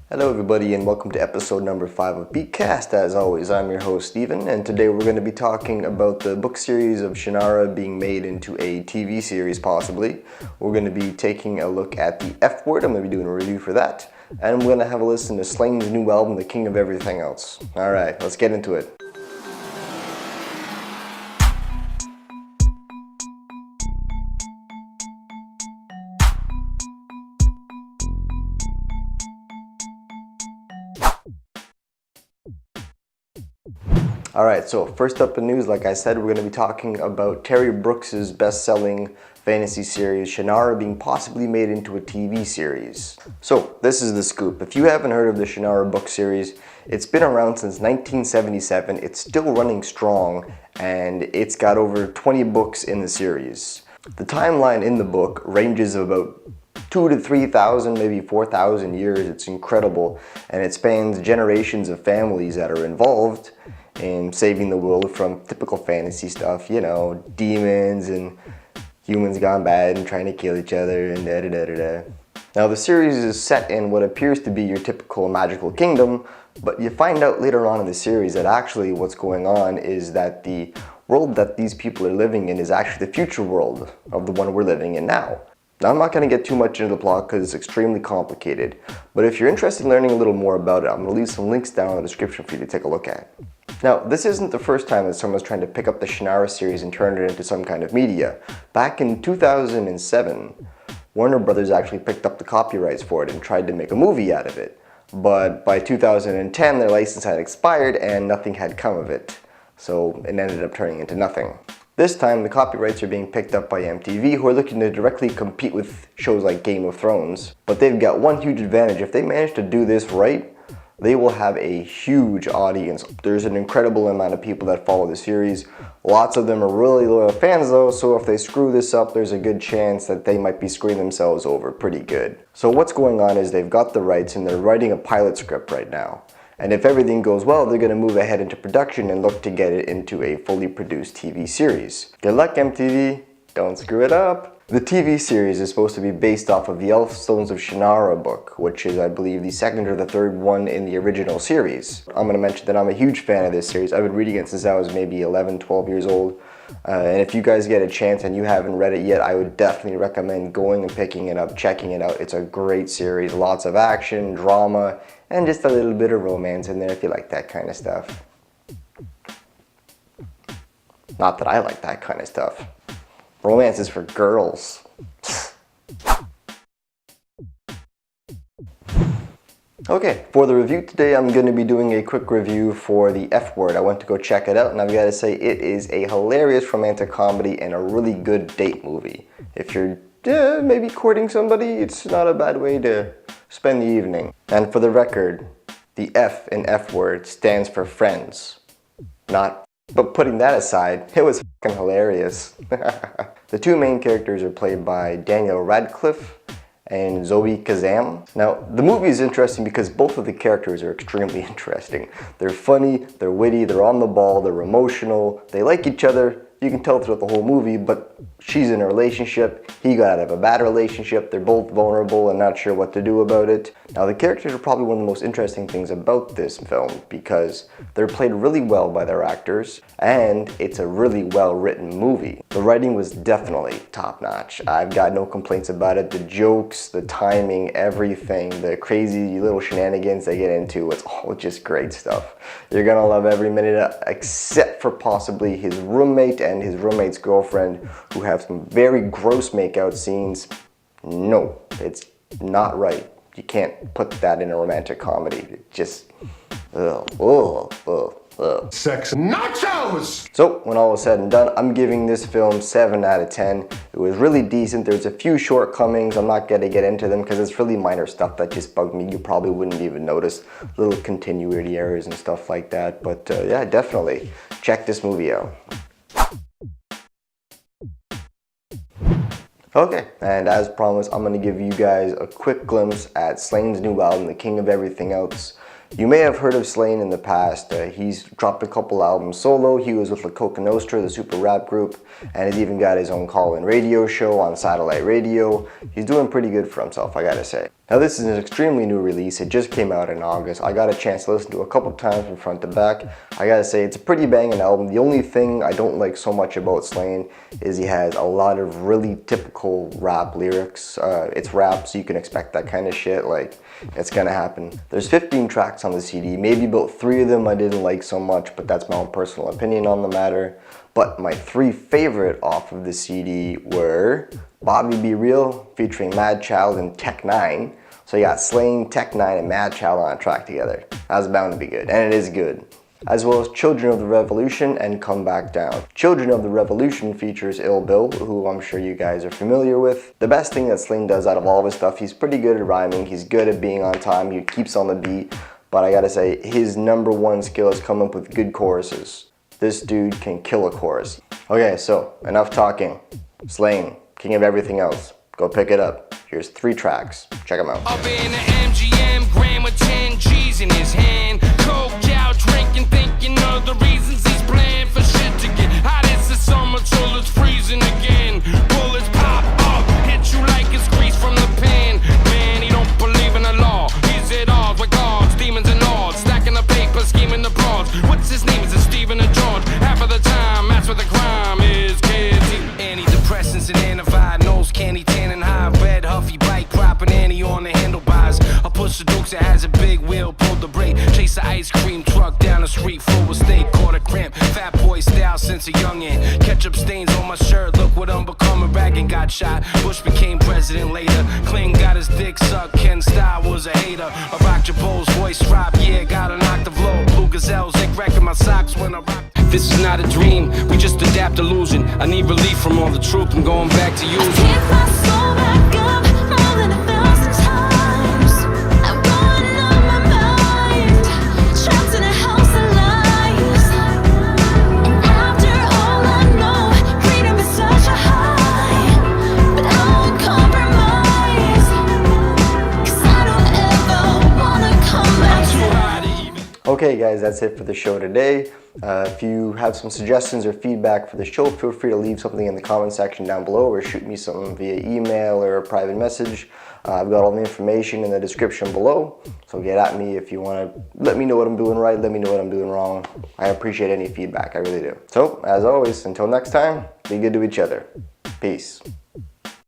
Hello everybody and welcome to episode number 5 of Beatcast. As always, I'm your host Steven, and today we're going to be talking about the book series of Shannara being made into a TV series possibly. We're going to be taking a look at the F word. I'm going to be doing a review for that. And we're going to have a listen to Slaine's new album, The King of Everything Else. Alright, let's get into it. Alright, so first up in news, like I said, we're going to be talking about Terry Brooks's best-selling fantasy series, Shannara, being possibly made into a TV series. So, this is the scoop. If you haven't heard of the Shannara book series, it's been around since 1977, it's still running strong, and it's got over 20 books in the series. The timeline in the book ranges of about 2,000 to 3,000, maybe 4,000 years. It's incredible, and it spans generations of families that are involved in saving the world from typical fantasy stuff, you know, demons and humans gone bad and trying to kill each other and da-da-da-da-da. Now the series is set in what appears to be your typical magical kingdom, but you find out later on in the series that actually what's going on is that the world that these people are living in is actually the future world of the one we're living in now. Now I'm not going to get too much into the plot because it's extremely complicated, but if you're interested in learning a little more about it, I'm going to leave some links down in the description for you to take a look at. Now, this isn't the first time that someone's trying to pick up the Shannara series and turn it into some kind of media. Back in 2007, Warner Brothers actually picked up the copyrights for it and tried to make a movie out of it. But by 2010, their license had expired and nothing had come of it. So it ended up turning into nothing. This time, the copyrights are being picked up by MTV, who are looking to directly compete with shows like Game of Thrones. But they've got one huge advantage. If they manage to do this right, they will have a huge audience. There's an incredible amount of people that follow the series. Lots of them are really loyal fans though, so if they screw this up, there's a good chance that they might be screwing themselves over pretty good. So what's going on is they've got the rights and they're writing a pilot script right now. And if everything goes well, they're going to move ahead into production and look to get it into a fully produced TV series. Good luck, MTV. Don't screw it up. The TV series is supposed to be based off of the ELVES of Shannara book, which is, I believe, the second or the third one in the original series. I'm going to mention that I'm a huge fan of this series. I've been reading it since I was maybe 11, 12 years old. And if you guys get a chance and you haven't read it yet, I would definitely recommend going and picking it up, checking it out. It's a great series. Lots of action, drama, and just a little bit of romance in there if you like that kind of stuff. Not that I like that kind of stuff. Romance is for girls. Okay, for the review today, I'm going to be doing a quick review for the F word. I went to go check it out, and I've got to say it is a hilarious romantic comedy and a really good date movie. If you're maybe courting somebody, it's not a bad way to spend the evening. And for the record, the F in F word stands for friends, not. But putting that aside, it was fucking hilarious. The two main characters are played by Daniel Radcliffe and Zoe Kazan. Now, the movie is interesting because both of the characters are extremely interesting. They're funny, they're witty, they're on the ball, they're emotional, they like each other. You can tell throughout the whole movie, but she's in a relationship, he got out of a bad relationship, they're both vulnerable and not sure what to do about it. Now the characters are probably one of the most interesting things about this film because they're played really well by their actors and it's a really well written movie. The writing was definitely top notch. I've got no complaints about it. The jokes, the timing, everything, the crazy little shenanigans they get into, it's all just great stuff. You're gonna love every minute except for possibly his roommate and his roommate's girlfriend, who have some very gross makeout scenes. No, it's not right. You can't put that in a romantic comedy. It just, Sex nachos! So, when all is said and done, I'm giving this film 7 out of 10. It was really decent. There's a few shortcomings. I'm not going to get into them because it's really minor stuff that just bugged me. You probably wouldn't even notice. Little continuity errors and stuff like that. But yeah, definitely check this movie out. Okay, and as promised, I'm going to give you guys a quick glimpse at Slaine's new album, The King of Everything Else. You may have heard of Slaine in the past. He's dropped a couple albums solo. He was with La Coca Nostra, the super rap group, and he's even got his own call-in radio show on satellite radio. He's doing pretty good for himself, I gotta say. Now this is an extremely new release, it just came out in August. I got a chance to listen to it a couple times from front to back. I gotta say, it's a pretty banging album. The only thing I don't like so much about Slaine is he has a lot of really typical rap lyrics. It's rap, so you can expect that kind of shit, like, it's gonna happen. There's 15 tracks on the CD, maybe about 3 of them I didn't like so much, but that's my own personal opinion on the matter. But my 3 favorite off of the CD were Bobby Be Real featuring Mad Child and Tech 9. So you got Slaine, Tech 9, and Mad Child on a track together. That was bound to be good, and it is good. As well as Children of the Revolution and Come Back Down. Children of the Revolution features Ill Bill, who I'm sure you guys are familiar with. The best thing that Slaine does out of all of his stuff, he's pretty good at rhyming, he's good at being on time, he keeps on the beat, but I gotta say, his #1 skill is coming up with good choruses. This dude can kill a chorus. Okay, so enough talking. Slaine, king of everything else. Go pick it up. Here's 3 tracks. Check them out. Up in the MGM, grand with 10 G's in his hand. Coked out, drinking, thinking of the reasons he's playing for shit to get hot. It's the summer till it's freezing again. Bullets pop up, hit you like it's grease from the pan. Man, he don't believe in the law. He's at odds with gods, demons and odds. Stacking the paper, scheming the broads. What's his name? Is it Stephen or George? Half of the time, that's what the crime is, kids. Antidepressants and antiviral, nose candy, tanning high, red huffy bike, propping Annie on the handlebars. I push the Dukes that has a big wheel, pulled the brake, chase the ice cream truck down the street full of steak, caught a cramp, fat boy style since a youngin'. Ketchup stains on my shirt, look what I'm becoming. Reagan got shot, Bush became president later. Clinton got his dick sucked, Ken Style was a hater. I rocked your Bowles, voice drop, yeah, gotta knock the flow. Blue Gazelle, Zick wrecking my socks when I rock. This is not a dream, we just adapt illusion. I need relief from all the truth, I'm going back to using. Can't my soul back up more than 1,000 times. I'm going on my mind, trapped in a house of lies. And after all I know, freedom is such a high. But I won't compromise, 'cause I don't ever wanna come back. Okay guys, that's it for the show today. If you have some suggestions or feedback for the show, feel free to leave something in the comment section down below or shoot me something via email or a private message. I've got all the information in the description below, so get at me if you want to let me know what I'm doing right, let me know what I'm doing wrong. I appreciate any feedback, I really do. So, as always, until next time, be good to each other. Peace.